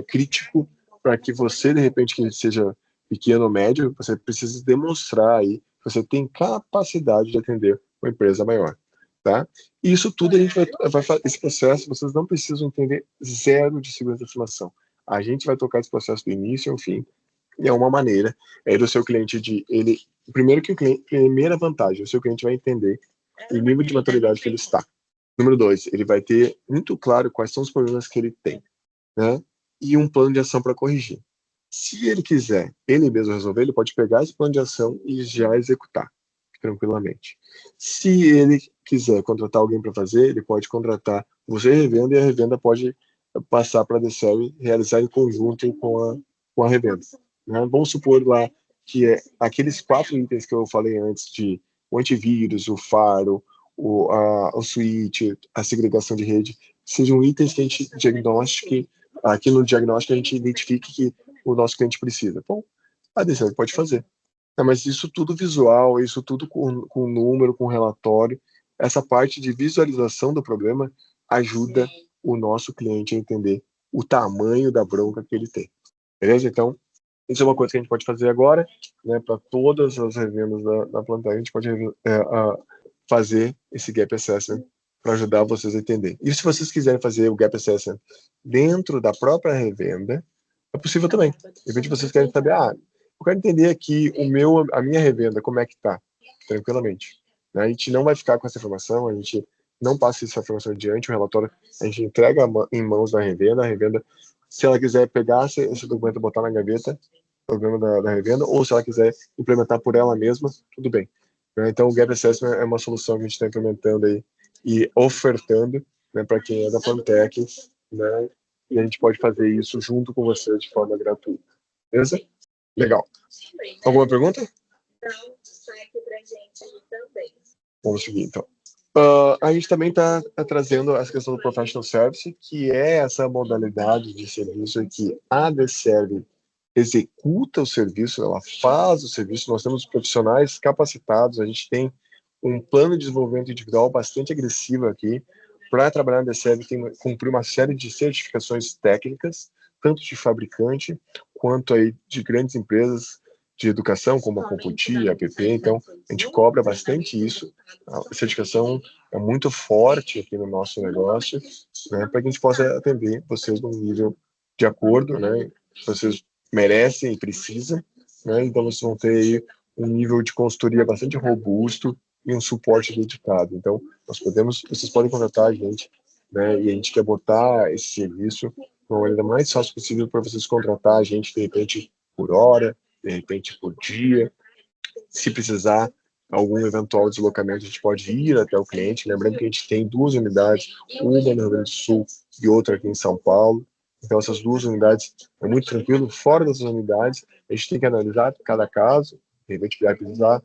crítico para que você, de repente, que seja pequeno ou médio, você precisa demonstrar aí que você tem capacidade de atender uma empresa maior, tá? E isso tudo a gente vai fazer, esse processo, vocês não precisam entender zero de segurança da informação. A gente vai tocar esse processo do início ao fim, e é uma maneira do seu cliente primeiro que primeira vantagem, o seu cliente vai entender o nível de maturidade que ele está. Número 2, ele vai ter muito claro quais são os problemas que ele tem, né? E um plano de ação para corrigir. Se ele quiser, ele mesmo resolver, ele pode pegar esse plano de ação e já executar tranquilamente. Se ele quiser contratar alguém para fazer, ele pode contratar você revenda e a revenda pode passar para a DCERV realizar em conjunto com a revenda. Né? Vamos supor lá que aqueles 4 itens que eu falei antes de o antivírus, o faro, o switch, a segregação de rede, sejam itens que a gente diagnostique, aqui no diagnóstico a gente identifique que o nosso cliente precisa. Bom, a DCERV pode fazer. Mas isso tudo visual, isso tudo com número, com relatório, essa parte de visualização do problema ajuda o nosso cliente a entender o tamanho da bronca que ele tem. Beleza? Então, isso é uma coisa que a gente pode fazer agora, né, para todas as revendas da Plantar, a gente pode fazer esse Gap Assessment para ajudar vocês a entender. E se vocês quiserem fazer o Gap Assessment dentro da própria revenda, é possível também. De repente vocês querem saber, eu quero entender aqui a minha revenda, como é que está, tranquilamente. Né? A gente não vai ficar com essa informação, a gente não passa essa informação adiante, o relatório a gente entrega em mãos da revenda, a revenda, se ela quiser pegar esse documento e botar na gaveta, problema da revenda, ou se ela quiser implementar por ela mesma, tudo bem. Né? Então, o Gap Assessment é uma solução que a gente está implementando aí e ofertando, né, para quem é da Plantec, né, e a gente pode fazer isso junto com você de forma gratuita. Beleza? Legal. Alguma pergunta? Vamos seguir, então. A gente também está trazendo essa questão do Professional Service, que é essa modalidade de serviço que a DCERV executa o serviço, ela faz o serviço, nós temos profissionais capacitados, a gente tem um plano de desenvolvimento individual bastante agressivo aqui, para trabalhar na DCERV tem que cumprir uma série de certificações técnicas, tanto de fabricante, quanto aí de grandes empresas de educação, como a Computi, a APP, então a gente cobra bastante isso, a certificação é muito forte aqui no nosso negócio, né, para que a gente possa atender vocês num nível de acordo, né, vocês merecem e precisam, né, então vocês vão ter aí um nível de consultoria bastante robusto e um suporte dedicado. Então, vocês podem contratar a gente, né, e a gente quer botar esse serviço de uma maneira mais fácil possível para vocês contratar a gente, de repente, por hora, de repente, por dia. Se precisar algum eventual deslocamento, a gente pode ir até o cliente. Lembrando que a gente tem 2 unidades, uma no Rio Grande do Sul e outra aqui em São Paulo. Então, essas 2 unidades é muito tranquilo. Fora dessas unidades, a gente tem que analisar cada caso, de repente vai precisar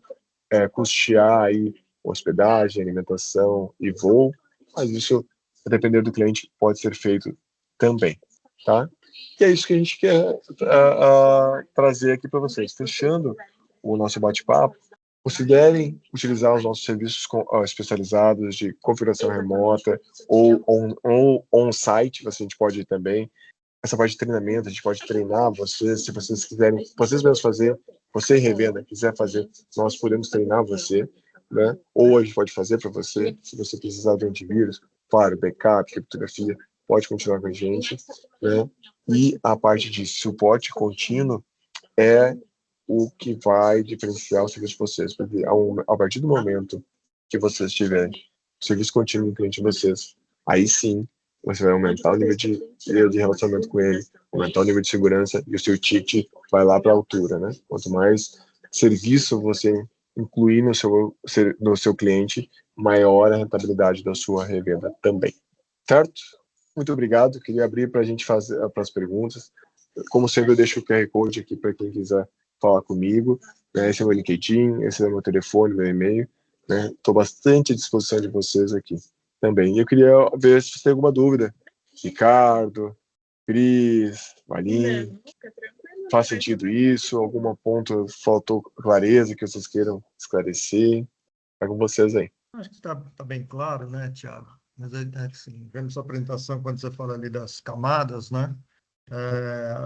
custear aí hospedagem, alimentação e voo, mas isso, a depender do cliente, pode ser feito também, tá? E é isso que a gente quer trazer aqui para vocês. Fechando o nosso bate-papo, considerem utilizar os nossos serviços especializados de configuração remota ou on-site, a gente pode ir também. Essa parte de treinamento, a gente pode treinar vocês, se vocês quiserem, vocês mesmos fazer, você revenda, quiser fazer, nós podemos treinar você, né? Ou a gente pode fazer para você, se você precisar de antivírus, claro, backup, criptografia, pode continuar com a gente, né? E a parte de suporte contínuo é o que vai diferenciar o serviço de vocês, porque a partir do momento que vocês tiverem serviço contínuo no cliente de vocês, aí sim você vai aumentar o nível de relacionamento com ele, aumentar o nível de segurança e o seu ticket vai lá para a altura, né? Quanto mais serviço você incluir no seu cliente, maior a rentabilidade da sua revenda também. Certo? Muito obrigado. Queria abrir para a gente fazer para as perguntas. Como sempre, eu deixo o QR Code aqui para quem quiser falar comigo. Né? Esse é o meu LinkedIn, esse é o meu telefone, meu e-mail. Estou bastante à disposição de vocês aqui também. E eu queria ver se você tem alguma dúvida. Ricardo, Cris, Marinho, faz sentido isso? Algum ponto faltou clareza que vocês queiram esclarecer? Está com vocês aí. Acho que está bem claro, né, Tiago? Mas, assim, vendo sua apresentação, quando você fala ali das camadas, né?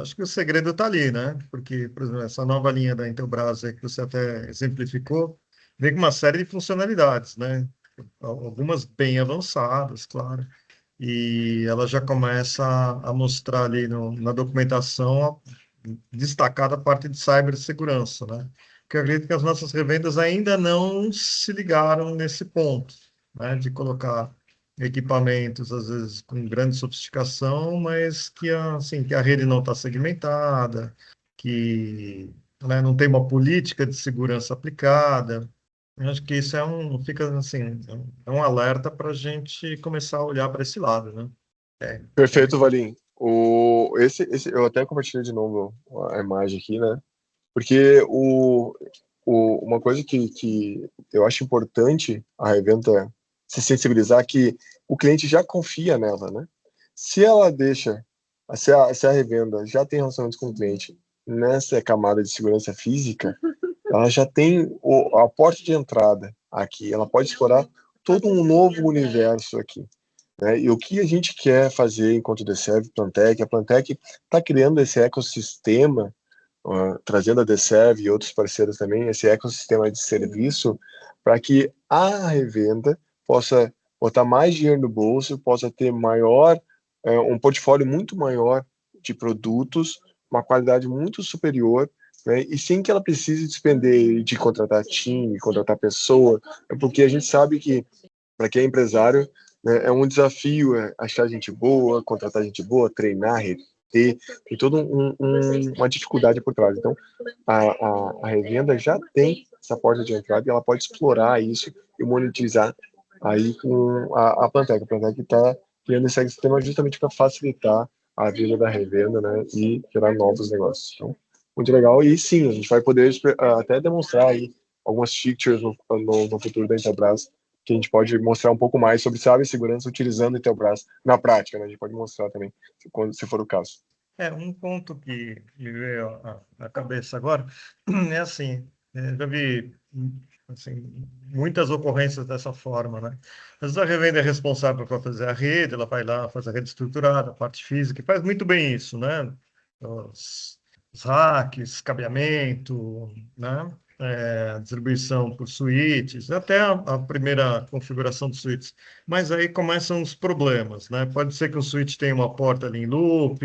Acho que o segredo está ali, né? Porque, por exemplo, essa nova linha da Intelbras que você até exemplificou, vem com uma série de funcionalidades, né? Algumas bem avançadas, claro. E ela já começa a mostrar ali na documentação destacada a parte de cibersegurança, né? Porque eu acredito que as nossas revendas ainda não se ligaram nesse ponto, né? De colocar equipamentos, às vezes, com grande sofisticação, mas assim, que a rede não está segmentada, que, né, não tem uma política de segurança aplicada. Eu acho que isso fica assim, é um alerta para a gente começar a olhar para esse lado, né? É, Perfeito, Valim. Eu até compartilhei de novo a imagem aqui, né? Porque uma coisa que eu acho importante a revenda se sensibilizar é que o cliente já confia nela, né? Se ela deixa, se a revenda já tem relacionamento com o cliente nessa camada de segurança física, ela já tem a porta de entrada aqui, ela pode explorar todo um novo universo aqui, né? E o que a gente quer fazer enquanto DCEV, Plantec, a Plantec está criando esse ecossistema, trazendo a DCEV e outros parceiros também, esse ecossistema de serviço, para que a revenda possa botar mais dinheiro no bolso, possa ter um portfólio muito maior de produtos, uma qualidade muito superior, né? E sem que ela precise despender de contratar time, contratar pessoa, porque a gente sabe que para quem é empresário, né, é um desafio achar gente boa, contratar gente boa, treinar, reter, tem toda uma dificuldade por trás. Então, a revenda já tem essa porta de entrada e ela pode explorar isso e monetizar aí com a Plantec. A Plantec está criando esse sistema justamente para facilitar a vida da revenda, né, e gerar novos negócios. Então, muito legal. E sim, a gente vai poder até demonstrar aí algumas features no futuro da Intelbras que a gente pode mostrar um pouco mais sobre cibersegurança utilizando o Intelbras na prática, né? A gente pode mostrar também, se for o caso. um ponto que me veio à cabeça agora é assim, já vi assim, muitas ocorrências dessa forma, né? Às vezes a revenda é responsável por fazer a rede, ela vai lá, faz a rede estruturada, a parte física, e faz muito bem isso, né? Os, os hacks, cabeamento, né? Distribuição por switches, até a primeira configuração de switches. Mas aí começam os problemas, né? Pode ser que o switch tenha uma porta ali em loop,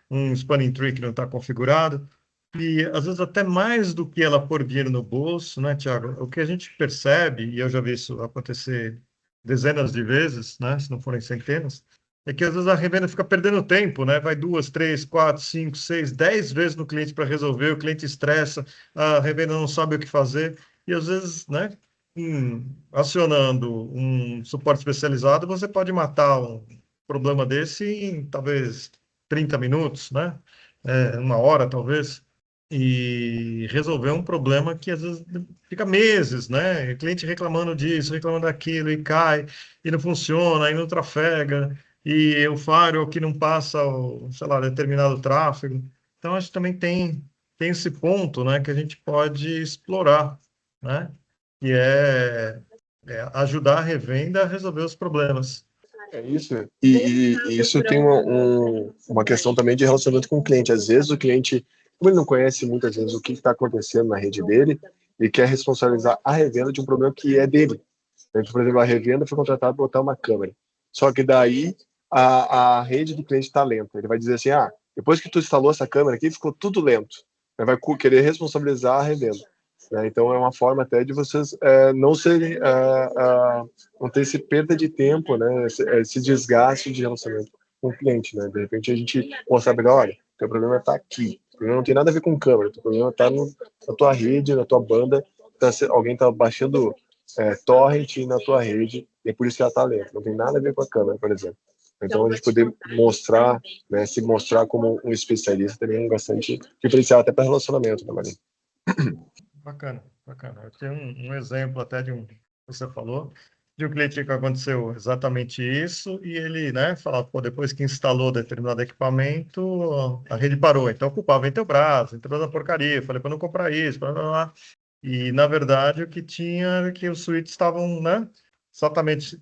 um spanning tree que não está configurado, e às vezes até mais do que ela pôr dinheiro no bolso, né, Tiago? O que a gente percebe, e eu já vi isso acontecer dezenas de vezes, né, se não forem centenas, é que às vezes a revenda fica perdendo tempo, né? Vai 2, 3, 4, 5, 6, 10 vezes no cliente para resolver, o cliente estressa, a revenda não sabe o que fazer, e às vezes, né, acionando um suporte especializado, você pode matar um problema desse em talvez 30 minutos, né? Uma hora talvez, e resolver um problema que às vezes fica meses, né? O cliente reclamando disso, reclamando daquilo, e cai, e não funciona, e não trafega, e o firewall que não passa, sei lá, determinado tráfego. Então, acho que também tem esse ponto, né, que a gente pode explorar, né? Que é ajudar a revenda a resolver os problemas. É isso. E isso tem uma questão também de relacionamento com o cliente. Às vezes o cliente, como ele não conhece muitas vezes o que está acontecendo na rede dele, ele quer responsabilizar a revenda de um problema que é dele. Então, por exemplo, a revenda foi contratada para botar uma câmera. Só que daí a rede do cliente está lenta. Ele vai dizer assim, depois que tu instalou essa câmera aqui, ficou tudo lento. Ele vai querer responsabilizar a revenda. Né? Então é uma forma até de vocês não serem, não ter esse perda de tempo, né? Esse desgaste de relacionamento com o cliente, né? De repente a gente mostrar melhor, olha, teu problema está aqui. O problema não tem nada a ver com câmera, o problema está na tua rede, na tua banda, alguém está baixando torrent na tua rede, e é por isso que ela está lenta. Não tem nada a ver com a câmera, por exemplo. Então, a gente poder mostrar, né, se mostrar como um especialista também é bastante diferencial, até para relacionamento, né, Maria? Bacana, bacana. Eu tenho um exemplo até de que você falou, de um cliente que aconteceu exatamente isso, e ele, né, fala, pô, depois que instalou determinado equipamento, a rede parou. Então, ocupava Intelbras, Intelbras é porcaria, falei para não comprar isso, blá, blá, blá. E, na verdade, o que tinha era que os switches estavam, né, exatamente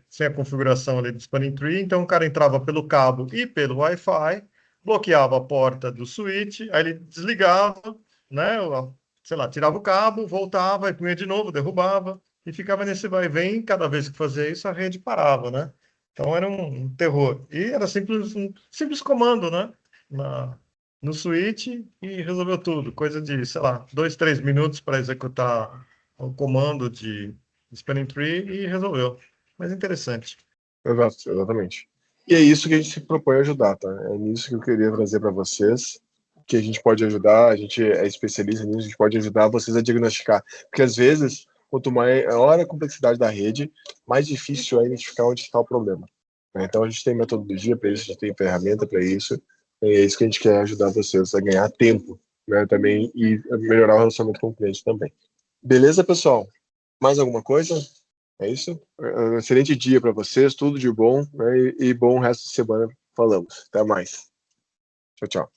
sem a configuração ali do spanning tree, então o cara entrava pelo cabo e pelo Wi-Fi, bloqueava a porta do switch, aí ele desligava, né, sei lá, tirava o cabo, voltava e punha de novo, derrubava, e ficava nesse vai e vem. Cada vez que fazia isso, a rede parava, né? Então era um terror. E era um simples comando, né? No switch e resolveu tudo. Coisa de, sei lá, 2, 3 minutos para executar o comando de spanning tree e resolveu. Mas interessante. Exato, exatamente. E é isso que a gente se propõe a ajudar, tá? É nisso que eu queria trazer para vocês, que a gente pode ajudar, a gente é especialista nisso, a gente pode ajudar vocês a diagnosticar. Porque às vezes quanto maior a complexidade da rede, mais difícil é identificar onde está o problema. Então a gente tem metodologia para isso, a gente tem ferramenta para isso, e é isso que a gente quer ajudar vocês a ganhar tempo, né, também, e melhorar o relacionamento com o cliente também. Beleza, pessoal? Mais alguma coisa? É isso? Um excelente dia para vocês, tudo de bom, né, e bom resto de semana. Falamos. Até mais. Tchau, tchau.